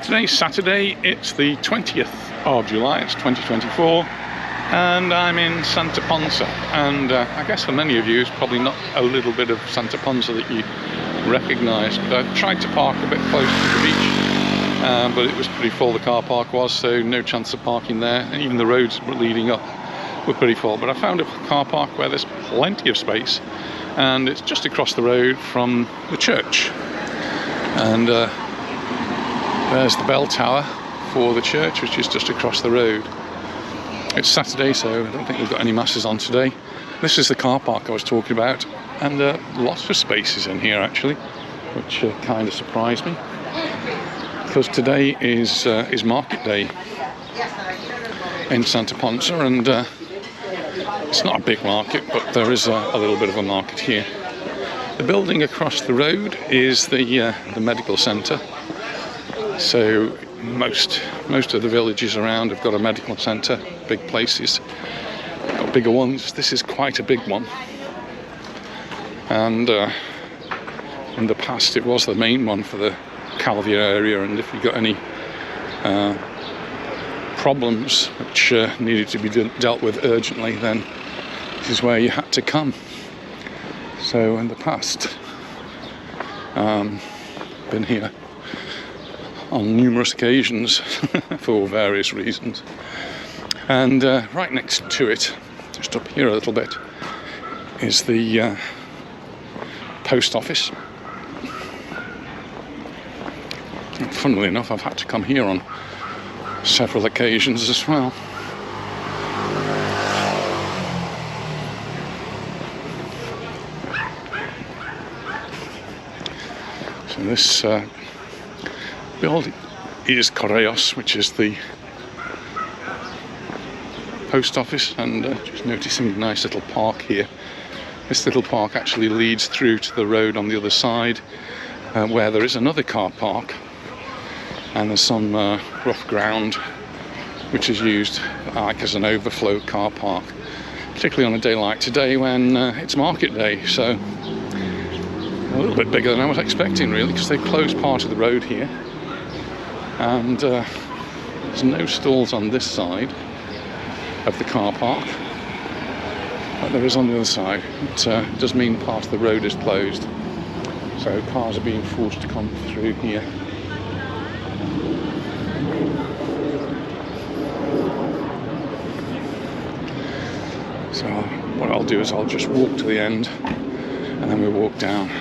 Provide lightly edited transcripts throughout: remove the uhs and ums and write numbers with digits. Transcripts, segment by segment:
Today's Saturday, it's the 20th of July, it's 2024, and I'm in Santa Ponsa. And I guess for many of you, it's probably not a little bit of Santa Ponsa that you recognise, but I tried to park a bit close to the beach, but it was pretty full, the car park was, so no chance of parking there, and even the roads leading up were pretty full. But I found a car park where there's plenty of space, and it's just across the road from the church. And there's the bell tower for the church, which is just across the road. It's Saturday, so I don't think we've got any masses on today. This is the car park I was talking about, and lots of spaces in here actually, which kind of surprised me, because today is market day in Santa Ponsa, and it's not a big market, but there is a little bit of a market here. The building across the road is the medical centre. So most of the villages around have got a medical centre, big places, got bigger ones. This is quite a big one, and in the past it was the main one for the Calvia area, and if you got any problems which needed to be dealt with urgently, then this is where you had to come. So in the past, been here on numerous occasions for various reasons. And right next to it, just up here a little bit, is the post office. And funnily enough, I've had to come here on several occasions as well. So this building is Correos, which is the post office, and just noticing a nice little park here. This little park actually leads through to the road on the other side, where there is another car park, and there's some rough ground which is used like as an overflow car park, particularly on a day like today when it's market day. So a little bit bigger than I was expecting really, because they closed part of the road here, and there's no stalls on this side of the car park, but there is on the other side. It does mean part of the road is closed, so cars are being forced to come through here. So what I'll do is I'll just walk to the end, and then we'll walk down.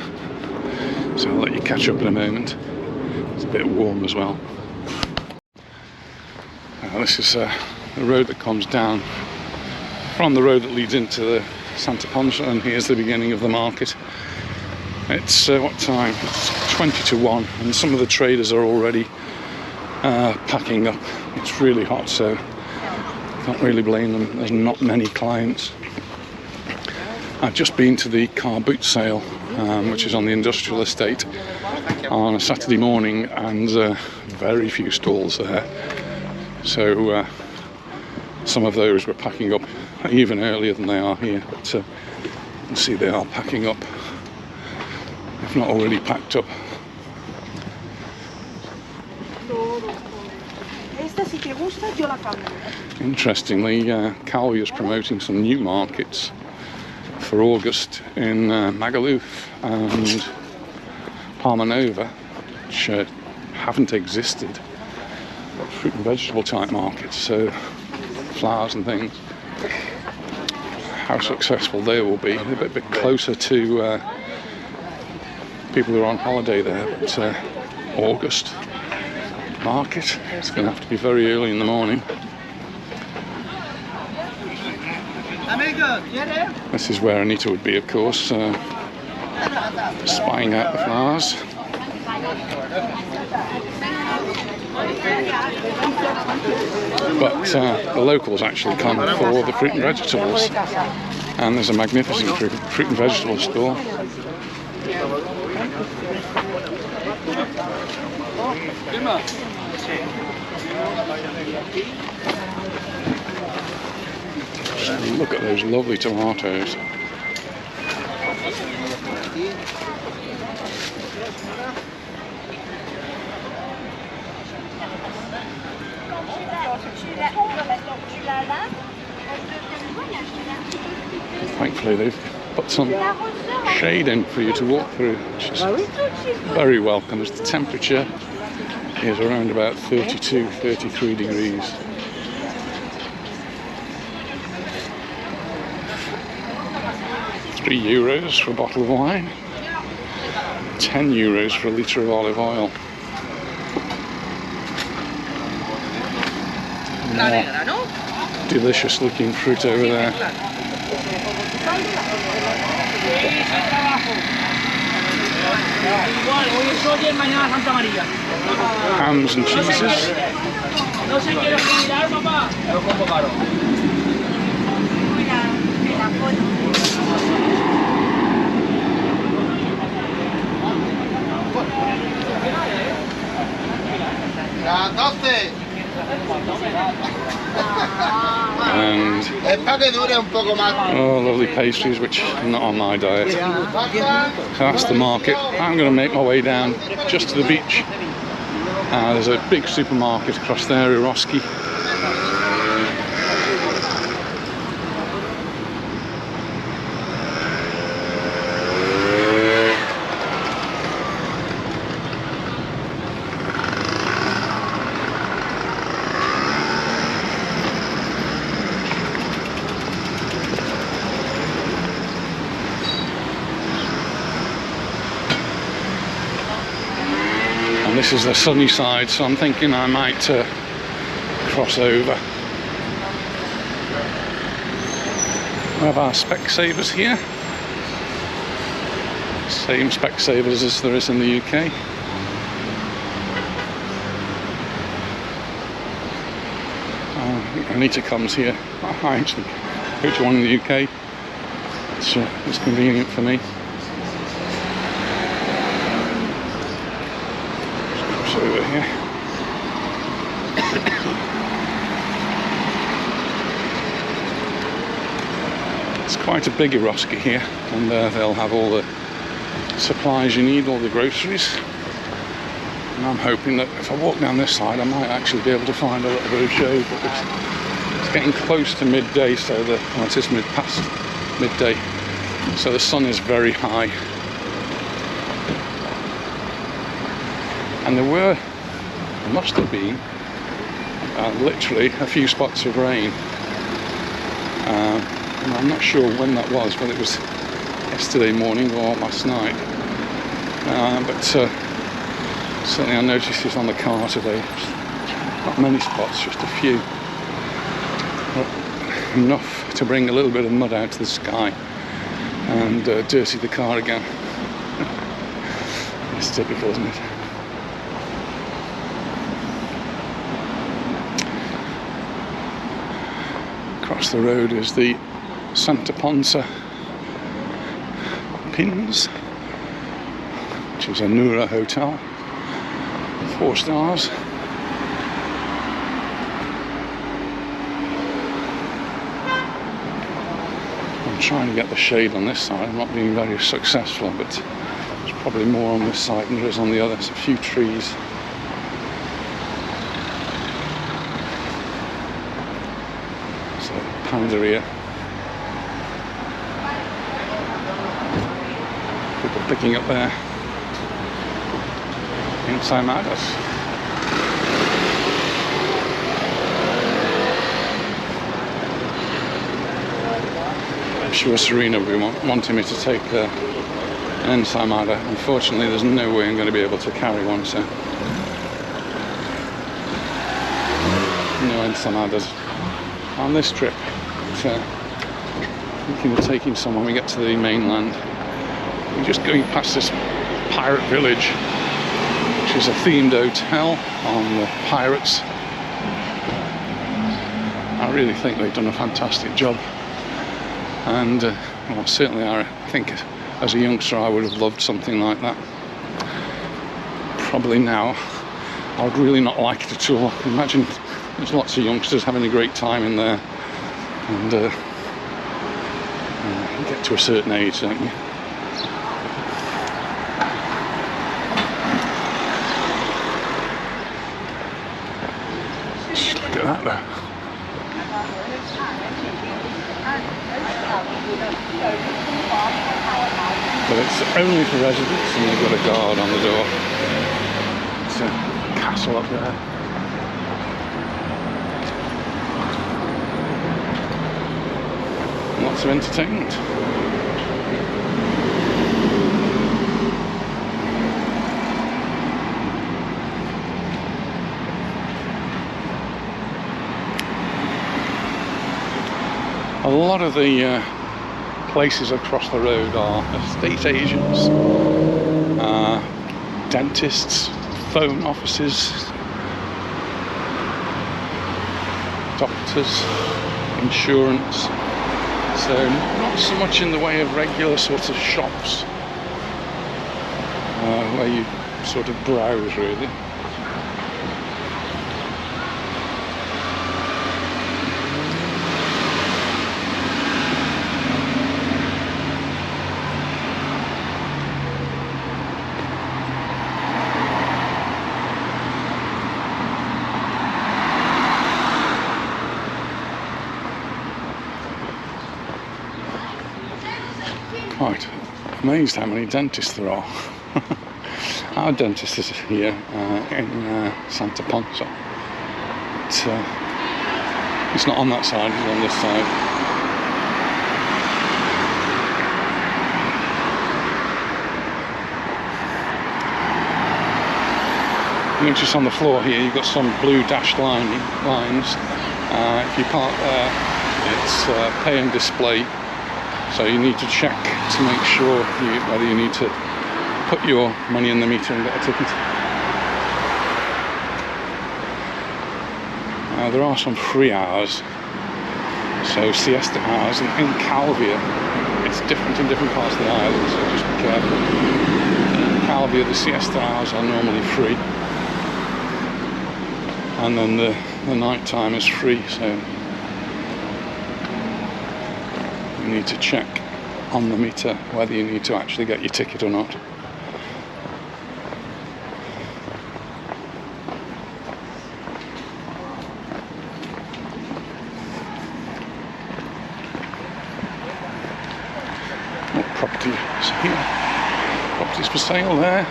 So I'll let you catch up in a moment. It's a bit warm as well. This is the road that comes down from the road that leads into the Santa Ponsa, and here's the beginning of the market. It's what time? It's 20 to 1, and some of the traders are already packing up. It's really hot, so can't really blame them. There's not many clients. I've just been to the car boot sale, which is on the industrial estate, on a Saturday morning, and very few stalls there. So some of those were packing up even earlier than they are here, but you can see they are packing up, if not already packed up. Interestingly, Calvia is promoting some new markets for August in Magaluf and Palma Nova, which haven't existed. Fruit and vegetable type markets, so flowers and things. How successful they will be, they're a bit closer to people who are on holiday there, but August market, it's going to have to be very early in the morning. This is where Anita would be, of course, spying out the flowers. But the locals actually come for the fruit and vegetables, and there's a magnificent fruit and vegetable store. Look at those lovely tomatoes. Thankfully they've put some shade in for you to walk through, which is very welcome, as the temperature is around about 32, 33 degrees. €3 for a bottle of wine, €10 for a litre of olive oil. More delicious looking fruit over there. Hams and cheeses. And oh, lovely pastries, which are not on my diet. So that's the market. I'm going to make my way down just to the beach. There's a big supermarket across there, Eroski. And this is the sunny side, so I'm thinking I might cross over. We have our Specsavers here. Same Specsavers as there is in the UK. Anita comes here. I actually go to one in the UK. It's convenient for me. Over here. It's quite a big Eroski here, and they'll have all the supplies you need, all the groceries. And I'm hoping that if I walk down this side, I might actually be able to find a little bit of shade. But it's getting close to midday, so it is past midday, so the sun is very high. And there must have been literally a few spots of rain. And I'm not sure when that was, whether it was yesterday morning or last night. But certainly I noticed it on the car today. Not many spots, just a few. But enough to bring a little bit of mud out to the sky and dirty the car again. It's typical, isn't it? Across the road is the Santa Ponsa Pins, which is a Nura hotel, 4 stars. I'm trying to get the shade on this side. I'm not being very successful, but there's probably more on this side than there is on the other. There's a few trees. Panderia. People picking up their ensaimadas. I'm sure Serena will be wanting me to take an ensaimada. Unfortunately, there's no way I'm going to be able to carry one, so no ensaimadas on this trip. Thinking of taking some when we get to the mainland. We're just going past this pirate village, which is a themed hotel on the pirates. I really think they've done a fantastic job, and well, certainly I think as a youngster I would have loved something like that. Probably now I would really not like it at all. I can imagine there's lots of youngsters having a great time in there. And you get to a certain age, don't you? Just look at that there. But it's only for residents, and they've got a guard on the door. It's a castle up there. Lots of entertainment. A lot of the places across the road are estate agents, dentists, phone offices, doctors, insurance. So not so much in the way of regular sorts of shops where you sort of browse really. Right, amazed how many dentists there are. Our dentist is here in Santa Ponsa. It's not on that side, it's on this side. Notice on the floor here you've got some blue dashed lines. If you park there, it's pay and display. So you need to check to make sure whether you need to put your money in the meter and get a ticket. There are some free hours, so siesta hours, and in Calvia it's different in different parts of the island, so just be careful. In Calvia the siesta hours are normally free, and then the night time is free, so you need to check on the meter whether you need to actually get your ticket or not. What property is here? Properties for sale there,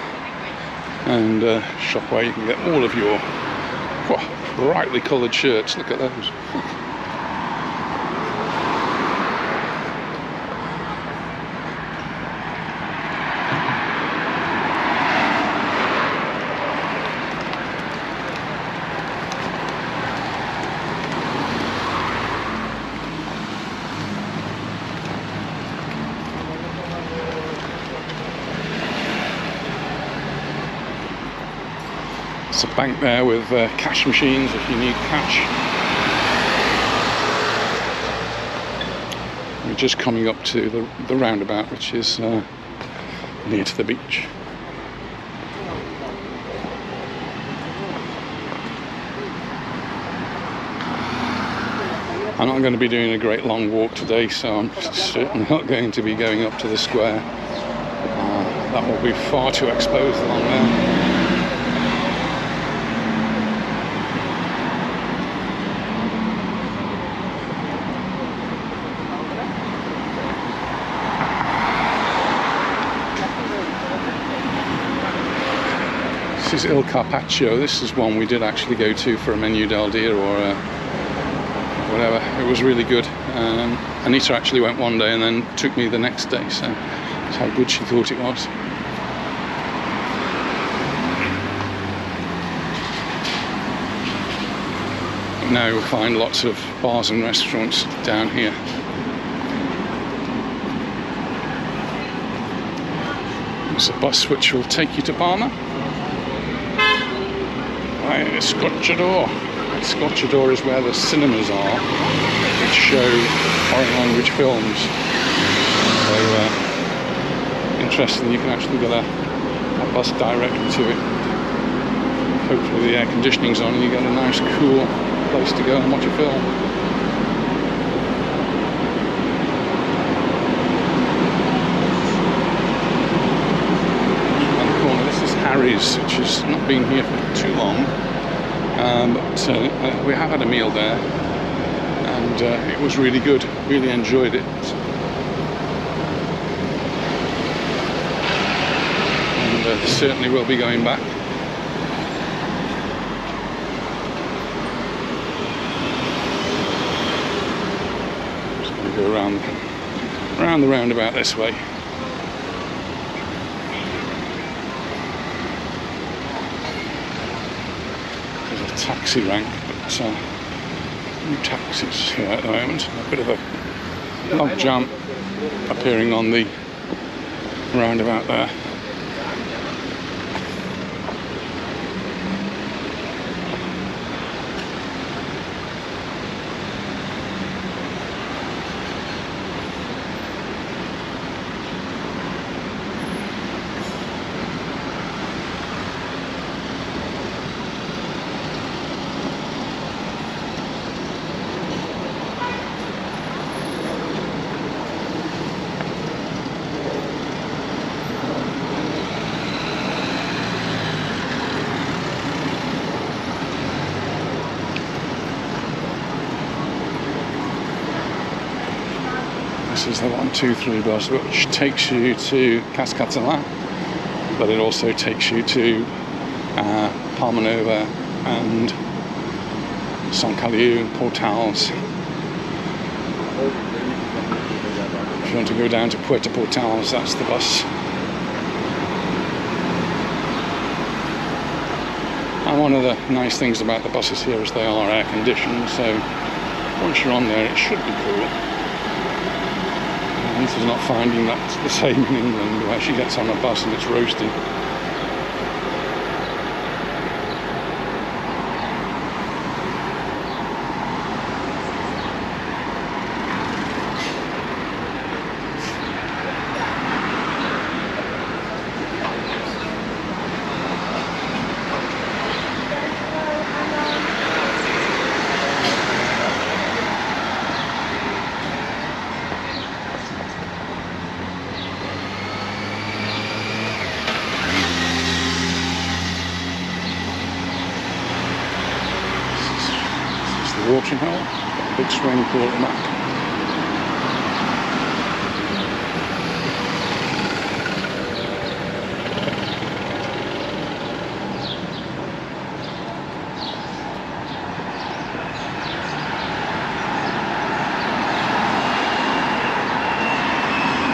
and a shop where you can get all of your brightly coloured shirts. Look at those. It's a bank there with cash machines if you need cash. We're just coming up to the roundabout, which is near to the beach. I'm not going to be doing a great long walk today, so I'm certainly not going to be going up to the square. That will be far too exposed along there. This is Il Carpaccio. This is one we did actually go to for a menu del dia or whatever. It was really good. Anita actually went one day and then took me the next day, so that's how good she thought it was. Now you'll find lots of bars and restaurants down here. There's a bus which will take you to Palma. Escotchador. Escotchador is where the cinemas are, which show foreign language films. So, interesting, you can actually get a bus directly to it. Hopefully the air conditioning's on and you get a nice cool place to go and watch a film. On the corner, this is Harry's, which has not been here for too long. But we have had a meal there. and it was really good. Really enjoyed it. And certainly will be going back. Just going to go around the roundabout this way. There's a taxi rank, but no taxis here at the moment. A bit of a log jam appearing on the roundabout there. This is the 123 bus, which takes you to Cascatalan, but it also takes you to Palmanova and Sant Caliu, Portals. If you want to go down to Puerto Portals, that's the bus. And one of the nice things about the buses here is they are air conditioned, so once you're on there it should be cool. Anita's not finding that the same in England, where she gets on a bus and it's roasting. Watering hole, got a big swimming pool at the back.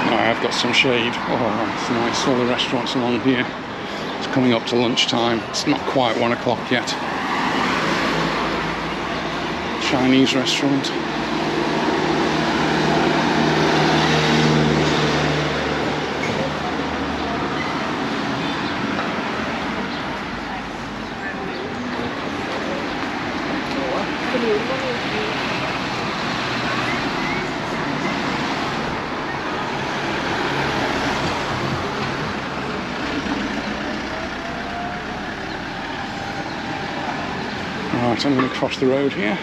Now I have got some shade. Oh, it's nice. All the restaurants along here. It's coming up to lunchtime. It's not quite 1 o'clock yet. Chinese restaurant. Right, I'm going to cross the road here.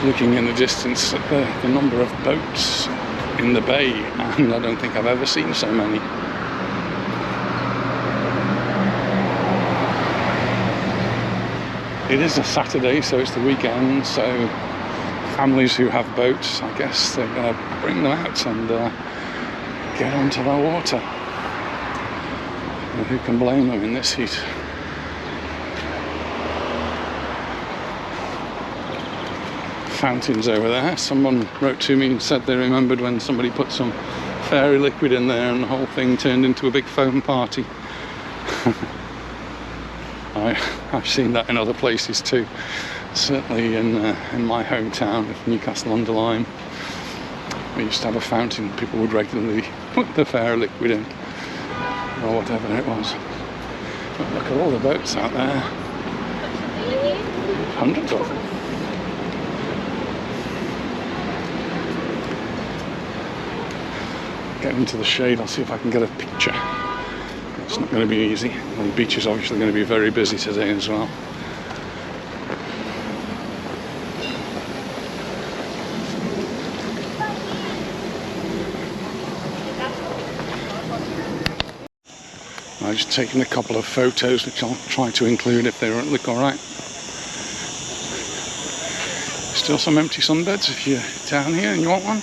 Looking in the distance at the number of boats in the bay, and I don't think I've ever seen so many. It is a Saturday, so it's the weekend, so families who have boats, I guess they're going to bring them out and get onto the water. And who can blame them in this heat? Fountains over there. Someone wrote to me and said they remembered when somebody put some fairy liquid in there and the whole thing turned into a big foam party. I've seen that in other places too. Certainly in my hometown of Newcastle-under-Lyme, we used to have a fountain. People would regularly put the fairy liquid in, or whatever it was. But look at all the boats out there. Hundreds of them. Get into the shade, I'll see if I can get a picture. It's not going to be easy. The beach is obviously going to be very busy today as well. I've just taken a couple of photos which I'll try to include if they look alright. Still some empty sunbeds if you're down here and you want one.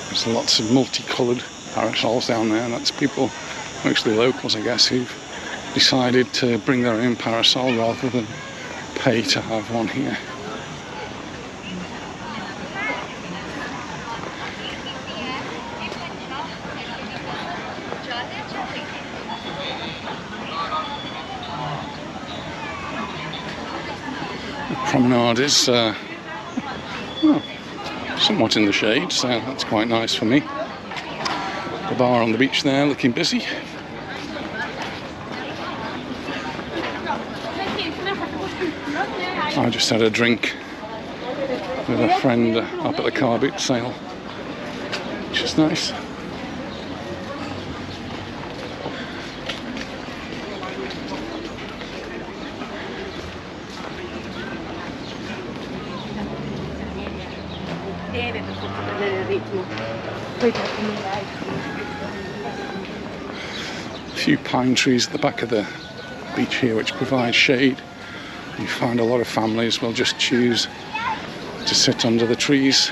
There's lots of multicoloured parasols down there, and that's people, mostly locals I guess, who've decided to bring their own parasol rather than pay to have one here. The promenade is well, somewhat in the shade, so that's quite nice for me. The bar on the beach there looking busy. I just had a drink with a friend up at the car boot sale, which is nice. A few pine trees at the back of the beach here which provide shade. You find a lot of families will just choose to sit under the trees.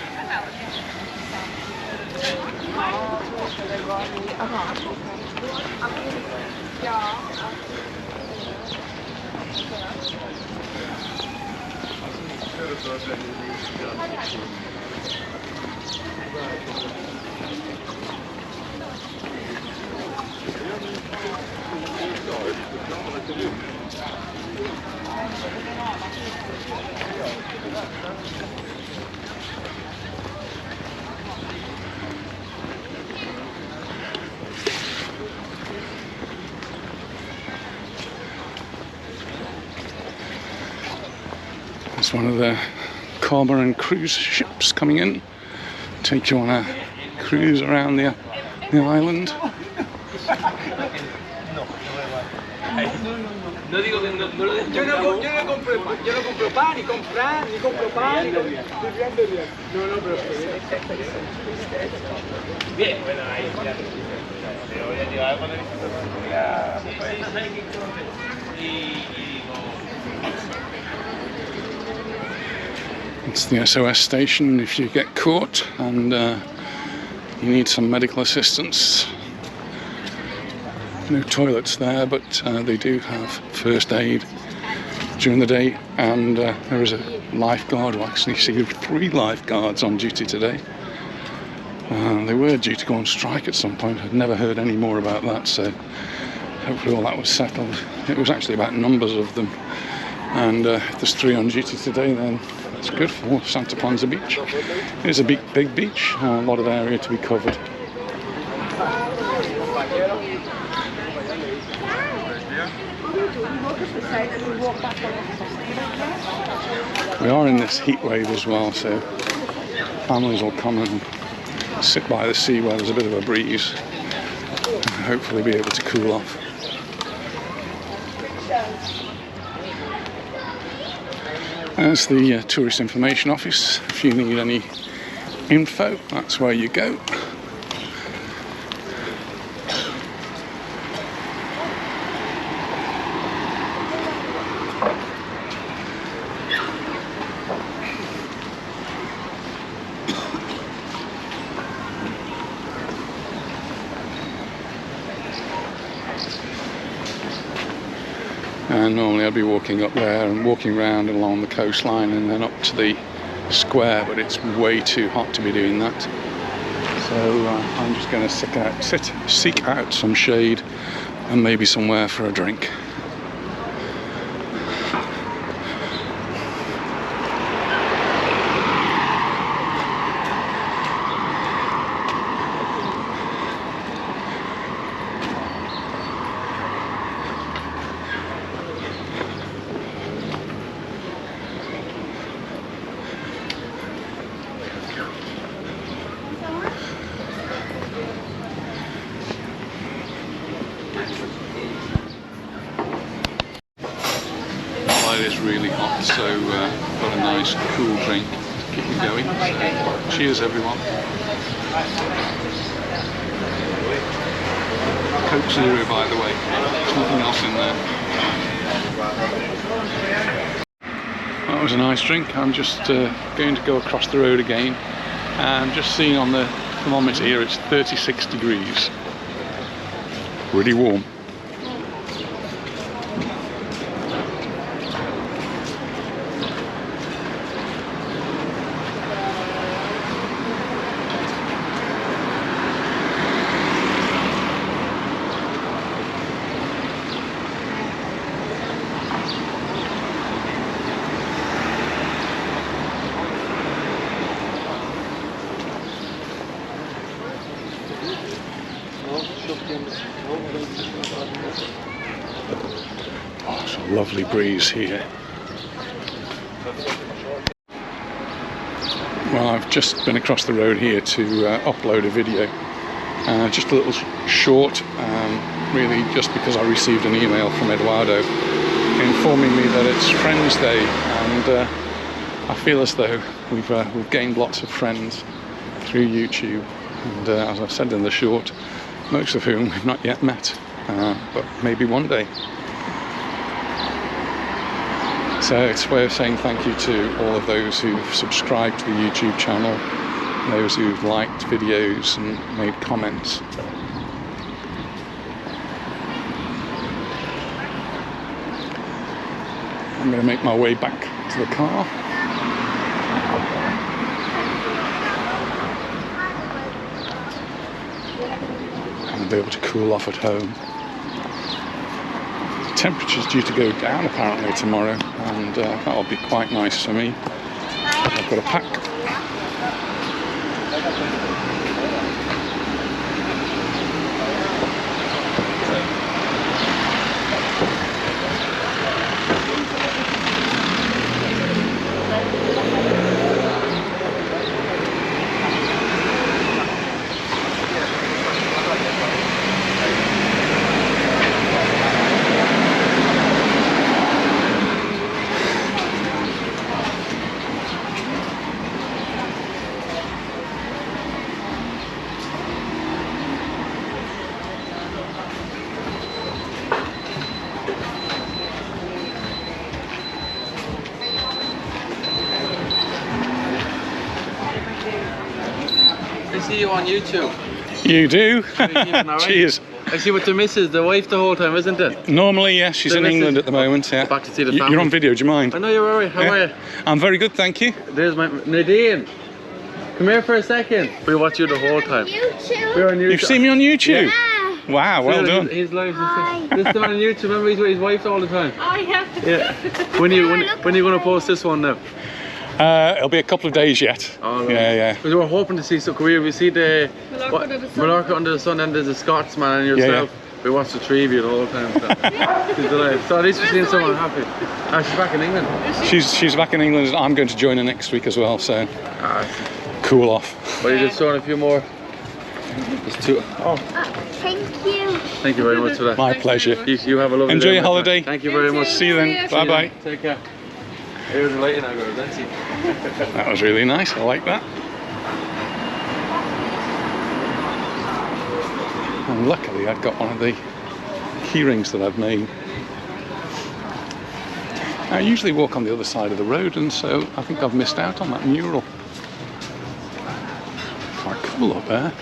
It's one of the Cormorant cruise ships coming in, take you on a cruise around the island. No digo que no lo dejo. Yo no compro pan, ni compro pan. No, pero bien, bueno, ahí ya. Pero voy a llevar cuando It's the SOS station if you get caught and you need some medical assistance. No toilets there, but they do have first aid during the day, and there is a lifeguard. Well, actually see 3 lifeguards on duty today. They were due to go on strike at some point. I'd never heard any more about that, so hopefully all that was settled. It was actually about numbers of them, and if there's 3 on duty today, then it's good for Santa Ponsa Beach. It is a big beach, a lot of area to be covered. We are in this heat wave as well, so families will come and sit by the sea where there's a bit of a breeze and hopefully be able to cool off. There's the Tourist Information Office. If you need any info, that's where you go. And normally I'd be walking up there and walking around along the coastline and then up to the square, but it's way too hot to be doing that. So I'm just going to seek out some shade and maybe somewhere for a drink. It is really hot, so got a nice cool drink to keep me going. So, cheers everyone. Coke Zero, by the way. There's nothing else in there. That was a nice drink. I'm just going to go across the road again. And just seeing on the thermometer here, it's 36 degrees. Really warm. Oh, it's a lovely breeze here. Well, I've just been across the road here to upload a video. Just a little short, really just because I received an email from Eduardo informing me that it's Friends Day, and I feel as though we've gained lots of friends through YouTube, and as I said in the short, most of whom we've not yet met, but maybe one day. So it's a way of saying thank you to all of those who've subscribed to the YouTube channel, those who've liked videos and made comments. I'm going to make my way back to the car. And be able to cool off at home. The temperature's due to go down apparently tomorrow, and that'll be quite nice for me. I've got a pack. I see you on YouTube. You do? Right? Cheers. I see with the missus, the wife the whole time, isn't it? Normally, yes, she's in England at the moment. Yeah. Back to see the family. You're on video, do you mind? I know you're alright. How are you? I'm very good, thank you. There's my Nadine. Come here for a second. We watch you the whole time. YouTube. We're on YouTube. You've seen me on YouTube? Yeah. Wow, well done. He's live. This is the man on YouTube. Remember, he's with his wife all the time. Oh yeah. Yeah. When are you going to post this one now? It'll be a couple of days yet. Oh, right. Yeah. Because we're hoping to see some career. We see the Mallorca Under the Sun, and there's a Scotsman and yourself. Yeah. We watch the three of you the whole time. So. She's delighted. So at least we're seeing someone happy. She's back in England. She's back in England. I'm going to join her next week as well, so cool off. Well, you're just showing a few more. There's two. Oh, Thank you. thank you very much for that. My pleasure. You have a lovely Enjoy day, your my holiday. friend. Thank you very much. See you then. Bye bye. Take care. Here's the lighting I got. Let's see. That was really nice. I like that. And luckily, I've got one of the key rings that I've made. I usually walk on the other side of the road, and so I think I've missed out on that mural. Quite cool up there.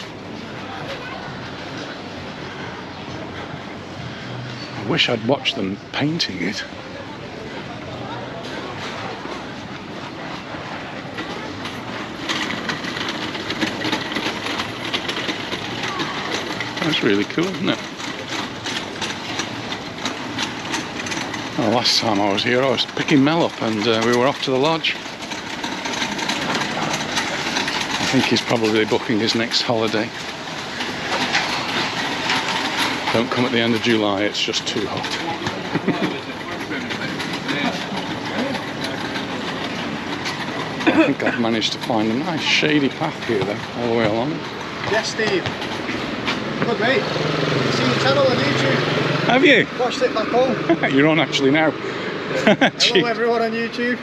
I wish I'd watched them painting it. That's really cool, isn't it? Well, last time I was here, I was picking Mel up, and we were off to the lodge. I think he's probably booking his next holiday. Don't come at the end of July, it's just too hot. I think I've managed to find a nice shady path here though, all the way along. Yes, Steve. Good, mate. You seen the channel on YouTube? Have you? Watched it back home. You're on actually now. Hello everyone on YouTube.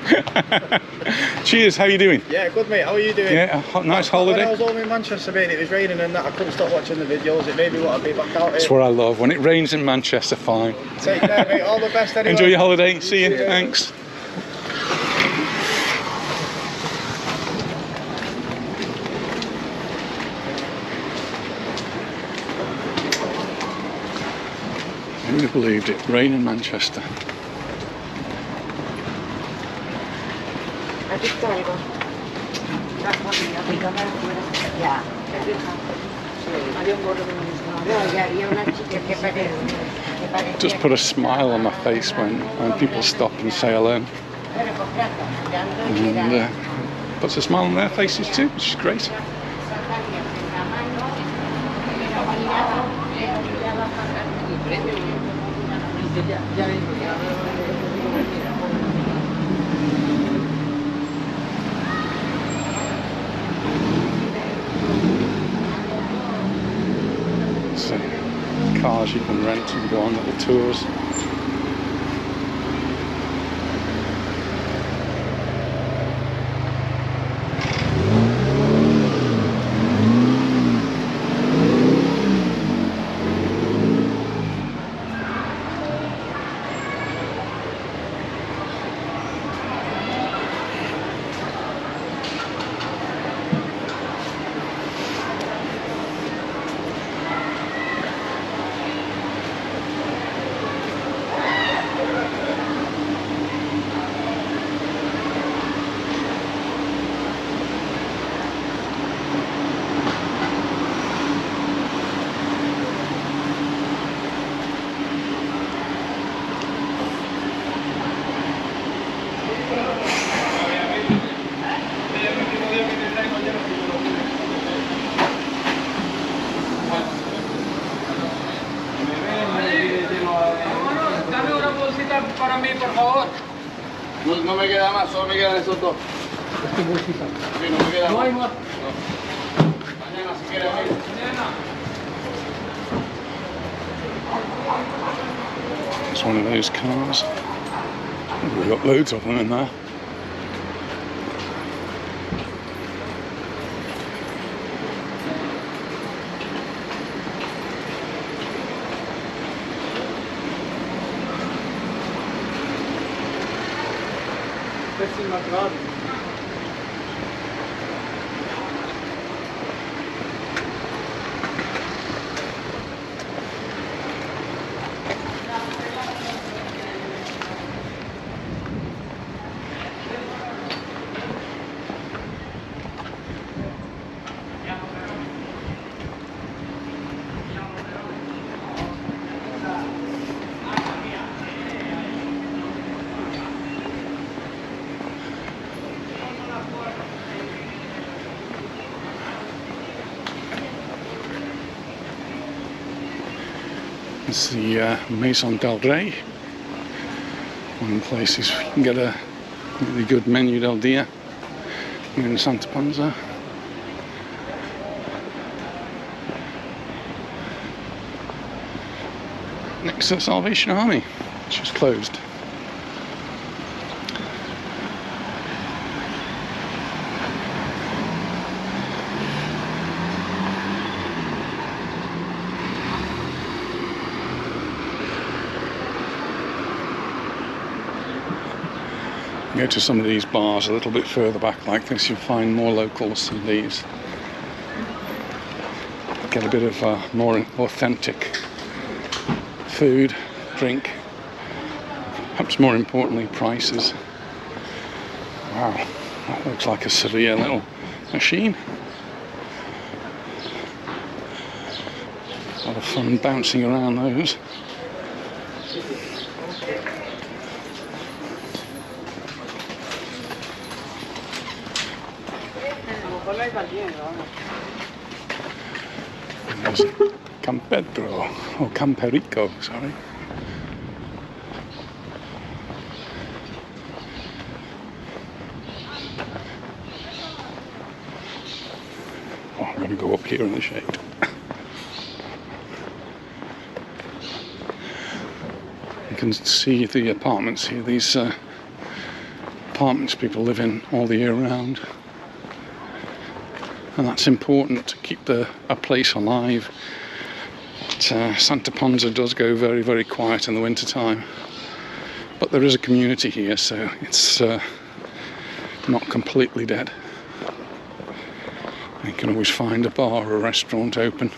Cheers, how you doing? Yeah, good mate, how are you doing? Yeah, nice When I holiday. was home in Manchester mate, it was raining and that, I couldn't stop watching the videos, it made me want to be back out That's here. what I love. When it rains in Manchester, fine. Take care mate, all the best anyway. Enjoy your holiday. See you. Thanks. Who would have believed it? Rain in Manchester. Just put a smile on my face when people stop and say hello. And puts a smile on their faces too, which is great. So, cars you can rent and go on little tours. Dame una bolsita para mí, por favor. No me queda más, solo me quedan esos dos. Sí, no me queda No hay más. más. Mañana si quieres venir. It's one of those cars. We've got loads of them in there. It's the Maison del Rey. One of the places you can get a really good menu del dia here in Santa Ponsa. Next to the Salvation Army, which is closed. Go to some of these bars a little bit further back like this, you'll find more locals than these. Get a bit of more authentic food, drink, perhaps more importantly prices. Wow, that looks like a severe little machine. A lot of fun bouncing around those. There's Campedro, or Camperico, sorry. Oh, I'm going to go up here in the shade. can see the apartments here. These apartments people live in all the year round, and that's important to keep a place alive. But Santa Ponsa does go very, very quiet in the winter time, but there is a community here, so it's not completely dead. You can always find a bar or a restaurant open.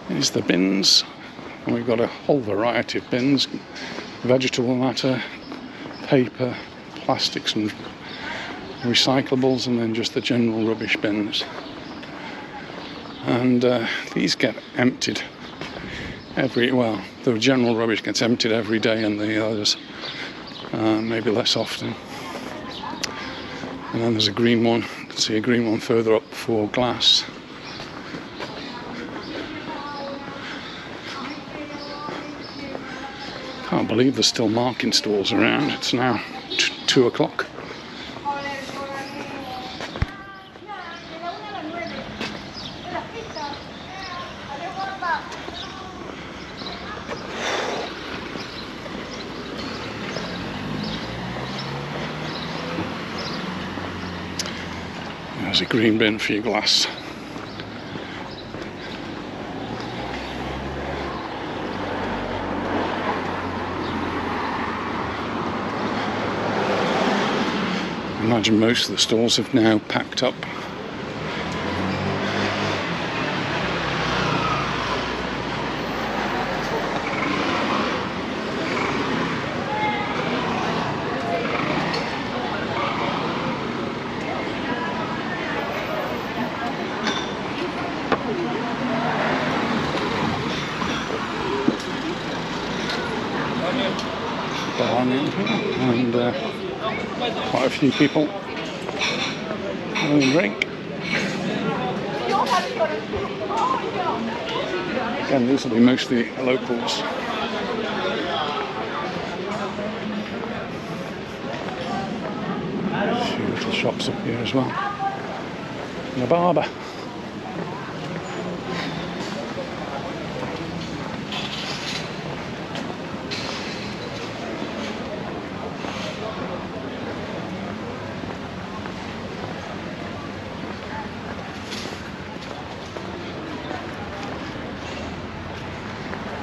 Here's the bins, and we've got a whole variety of bins: vegetable matter, paper, plastics and recyclables, and then just the general rubbish bins. And these get emptied the general rubbish gets emptied every day, and the others maybe less often. And then there's a green one, you can see a green one further up for glass. Can't believe there's still marking stalls around. It's now 2 o'clock. There's a green bin for your glass. I imagine most of the stores have now packed up. And quite a few people having a drink. Again, these will be mostly locals. A few little shops up here as well. And a barber.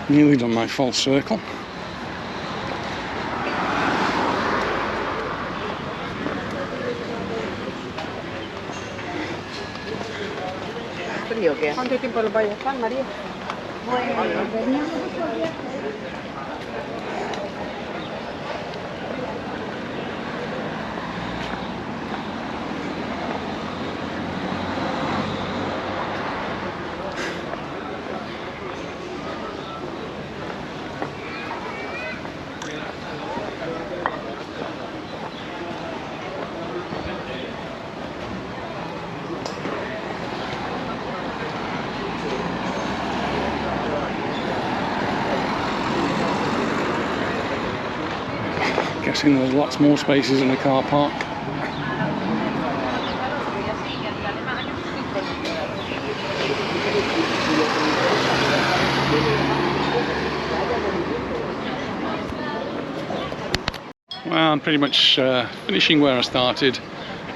Nearly done my full circle. ¿Cuánto tiempo lo vaya a estar, María? Guessing there's lots more spaces in the car park. Well, I'm pretty much finishing where I started,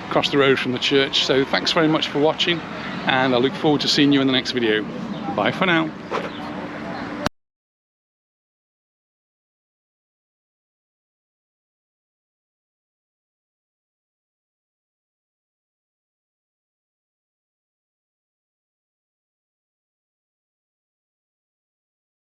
across the road from the church. So thanks very much for watching, and I look forward to seeing you in the next video. Bye for now.